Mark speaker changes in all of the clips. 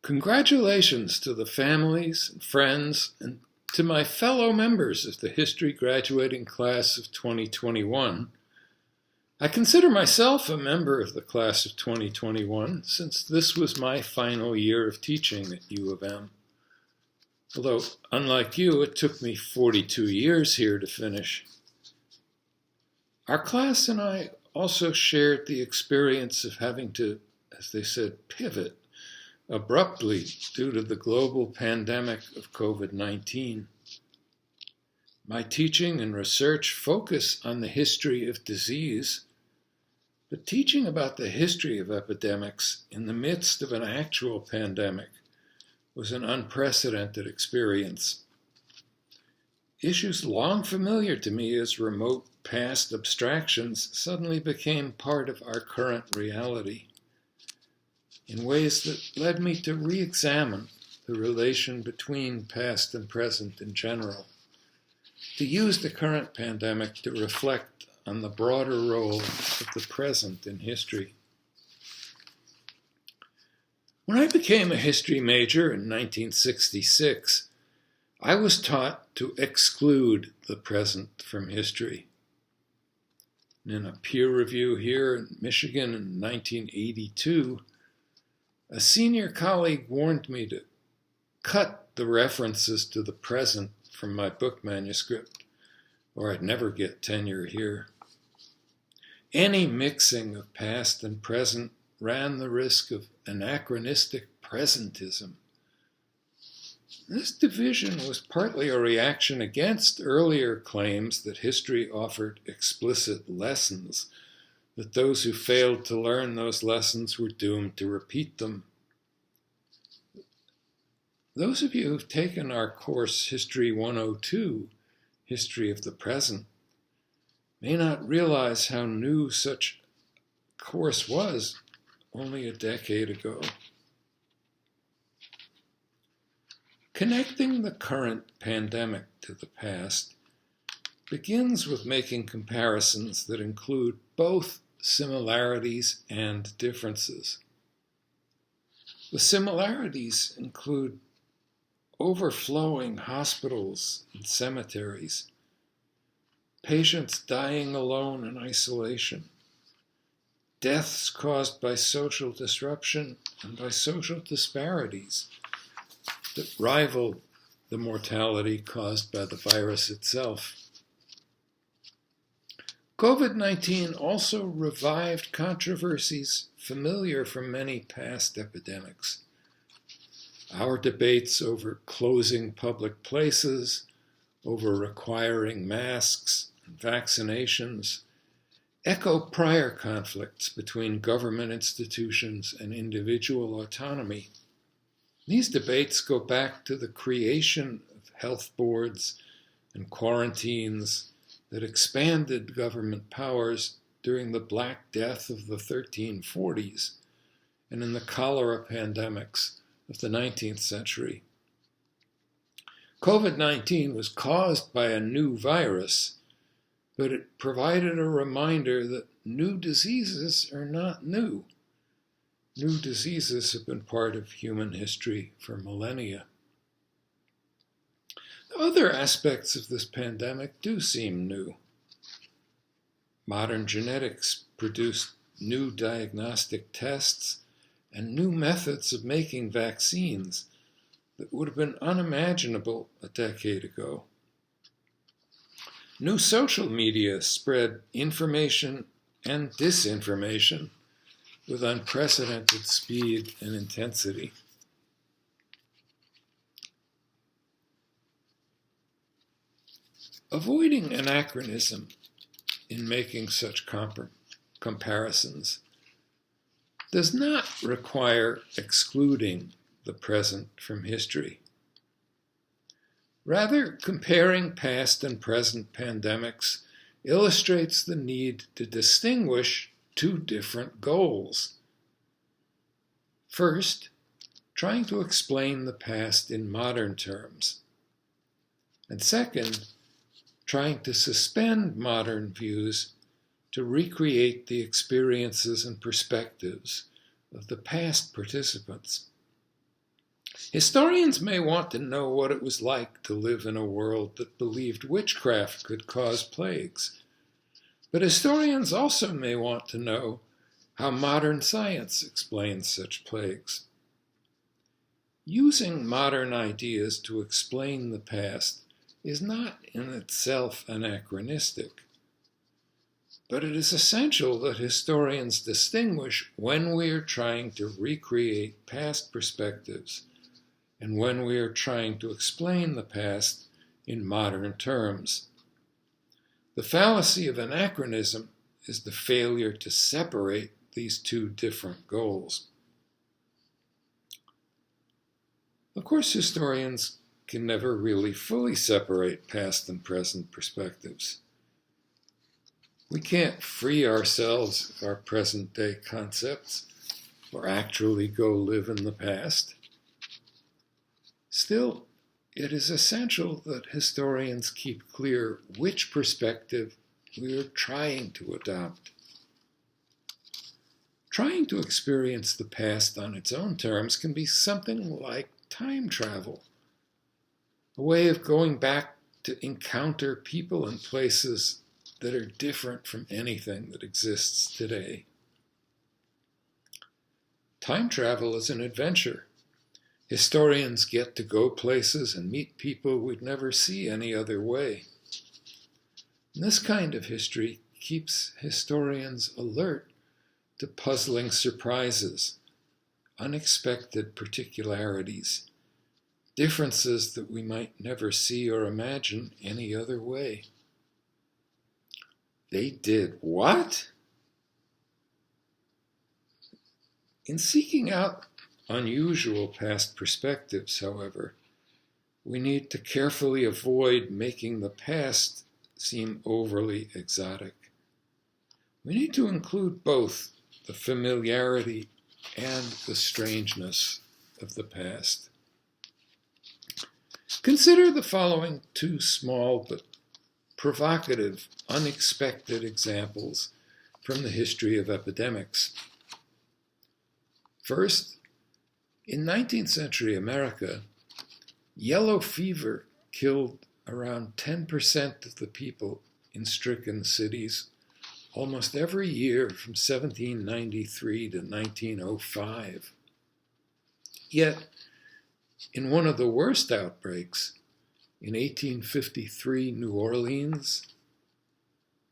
Speaker 1: Congratulations to the families and friends and to my fellow members of the history graduating class of 2021. I consider myself a member of the class of 2021 since this was my final year of teaching at U of M. Although, unlike you, it took me 42 years here to finish. Our class and I also shared the experience of having to, as they said, pivot abruptly due to the global pandemic of COVID-19. My teaching and research focus on the history of disease, but teaching about the history of epidemics in the midst of an actual pandemic was an unprecedented experience. Issues long familiar to me as remote past abstractions suddenly became part of our current reality in ways that led me to re-examine the relation between past and present in general, to use the current pandemic to reflect on the broader role of the present in history. When I became a history major in 1966, I was taught to exclude the present from history. In a peer review here in Michigan in 1982, a senior colleague warned me to cut the references to the present from my book manuscript, or I'd never get tenure here. Any mixing of past and present ran the risk of anachronistic presentism. This division was partly a reaction against earlier claims that history offered explicit lessons, that those who failed to learn those lessons were doomed to repeat them. Those of you who've taken our course History 102, History of the Present, may not realize how new such a course was only a decade ago. Connecting the current pandemic to the past begins with making comparisons that include both similarities and differences. The similarities include overflowing hospitals and cemeteries, patients dying alone in isolation, deaths caused by social disruption and by social disparities that rivaled the mortality caused by the virus itself. COVID-19 also revived controversies familiar from many past epidemics. Our debates over closing public places, over requiring masks and vaccinations, echo prior conflicts between government institutions and individual autonomy. These debates go back to the creation of health boards and quarantines that expanded government powers during the Black Death of the 1340s and in the cholera pandemics of the 19th century. COVID-19 was caused by a new virus, but it provided a reminder that new diseases are not new. New diseases have been part of human history for millennia. Other aspects of this pandemic do seem new. Modern genetics produced new diagnostic tests and new methods of making vaccines that would have been unimaginable a decade ago. New social media spread information and disinformation with unprecedented speed and intensity. Avoiding anachronism in making such comparisons does not require excluding the present from history. Rather, comparing past and present pandemics illustrates the need to distinguish two different goals. First, trying to explain the past in modern terms. And second, trying to suspend modern views to recreate the experiences and perspectives of the past participants. Historians may want to know what it was like to live in a world that believed witchcraft could cause plagues. But historians also may want to know how modern science explains such plagues. Using modern ideas to explain the past is not in itself anachronistic, but it is essential that historians distinguish when we are trying to recreate past perspectives and when we are trying to explain the past in modern terms. The fallacy of anachronism is the failure to separate these two different goals. Of course, historians can never really fully separate past and present perspectives. We can't free ourselves of our present-day concepts or actually go live in the past. Still, it is essential that historians keep clear which perspective we are trying to adopt. Trying to experience the past on its own terms can be something like time travel, a way of going back to encounter people and places that are different from anything that exists today. Time travel is an adventure. Historians get to go places and meet people we'd never see any other way. And this kind of history keeps historians alert to puzzling surprises, unexpected particularities, differences that we might never see or imagine any other way. They did what? In seeking out unusual past perspectives, however, we need to carefully avoid making the past seem overly exotic. We need to include both the familiarity and the strangeness of the past. Consider the following two small but provocative, unexpected examples from the history of epidemics. First, in 19th-century America, yellow fever killed around 10% of the people in stricken cities almost every year from 1793 to 1905. Yet, in one of the worst outbreaks, in 1853 New Orleans,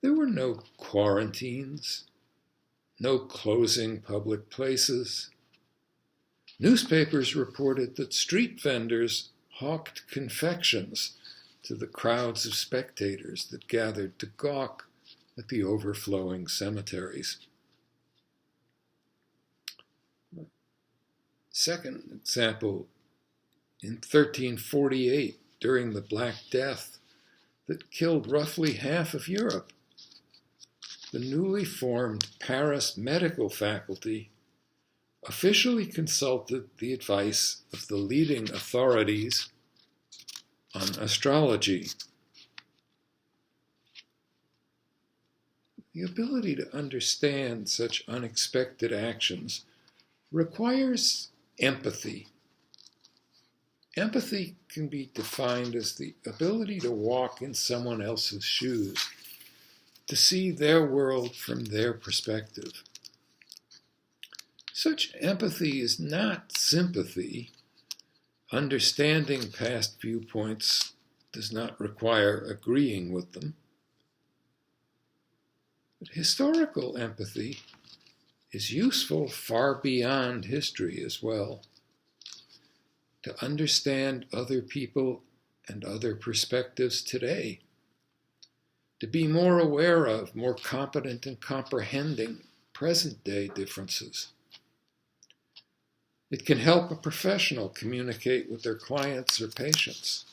Speaker 1: there were no quarantines, no closing public places. Newspapers reported that street vendors hawked confections to the crowds of spectators that gathered to gawk at the overflowing cemeteries. Second example, in 1348, during the Black Death that killed roughly half of Europe, the newly formed Paris medical faculty officially consulted the advice of the leading authorities on astrology. The ability to understand such unexpected actions requires empathy. Empathy can be defined as the ability to walk in someone else's shoes, to see their world from their perspective. Such empathy is not sympathy. Understanding past viewpoints does not require agreeing with them. But historical empathy is useful far beyond history as well. To understand other people and other perspectives today. To be more aware of, more competent in comprehending present-day differences. It can help a professional communicate with their clients or patients.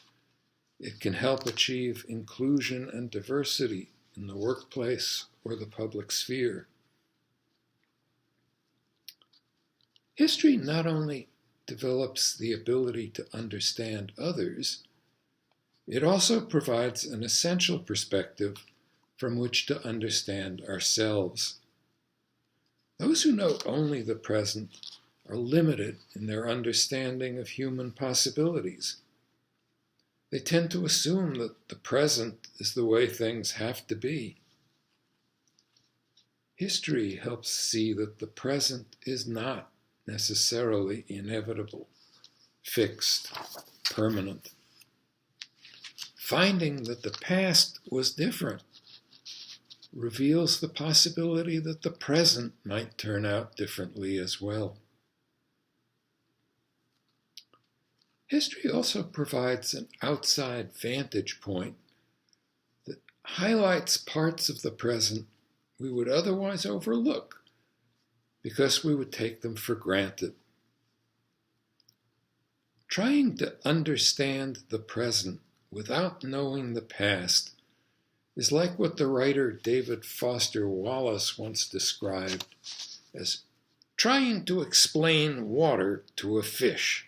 Speaker 1: It can help achieve inclusion and diversity in the workplace or the public sphere. History not only develops the ability to understand others, it also provides an essential perspective from which to understand ourselves. Those who know only the present are limited in their understanding of human possibilities. They tend to assume that the present is the way things have to be. History helps see that the present is not necessarily inevitable, fixed, permanent. Finding that the past was different reveals the possibility that the present might turn out differently as well. History also provides an outside vantage point that highlights parts of the present we would otherwise overlook because we would take them for granted. Trying to understand the present without knowing the past is like what the writer David Foster Wallace once described as trying to explain water to a fish.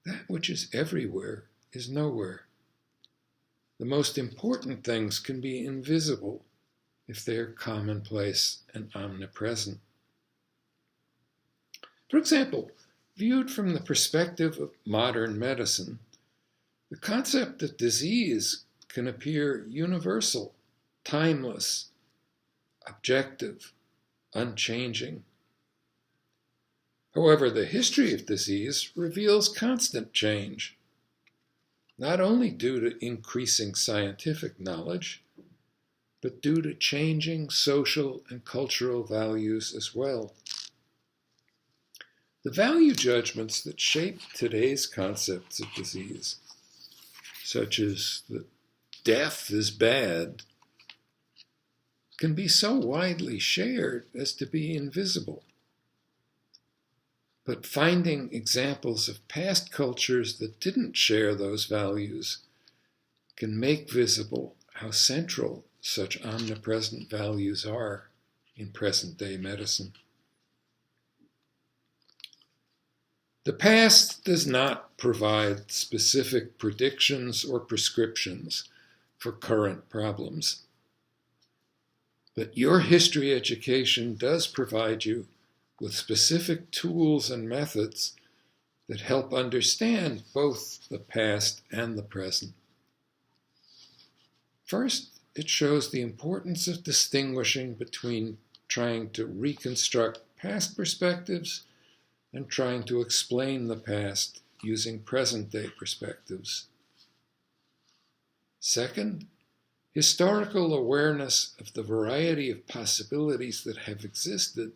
Speaker 1: That which is everywhere is nowhere. The most important things can be invisible if they are commonplace and omnipresent. For example, viewed from the perspective of modern medicine, the concept of disease can appear universal, timeless, objective, unchanging. However, the history of disease reveals constant change, not only due to increasing scientific knowledge, but due to changing social and cultural values as well. The value judgments that shape today's concepts of disease, such as that death is bad, can be so widely shared as to be invisible. But finding examples of past cultures that didn't share those values can make visible how central such omnipresent values are in present-day medicine. The past does not provide specific predictions or prescriptions for current problems, but your history education does provide you with specific tools and methods that help understand both the past and the present. First, it shows the importance of distinguishing between trying to reconstruct past perspectives and trying to explain the past using present-day perspectives. Second, historical awareness of the variety of possibilities that have existed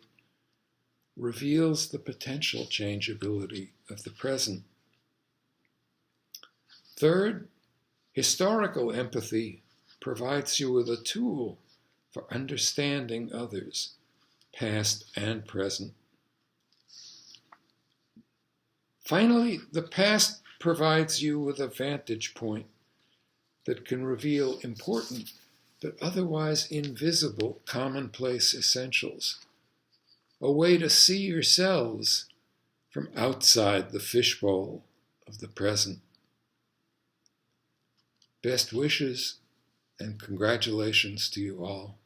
Speaker 1: reveals the potential changeability of the present. Third, historical empathy provides you with a tool for understanding others, past and present. Finally, the past provides you with a vantage point that can reveal important but otherwise invisible commonplace essentials, a way to see yourselves from outside the fishbowl of the present. Best wishes and congratulations to you all.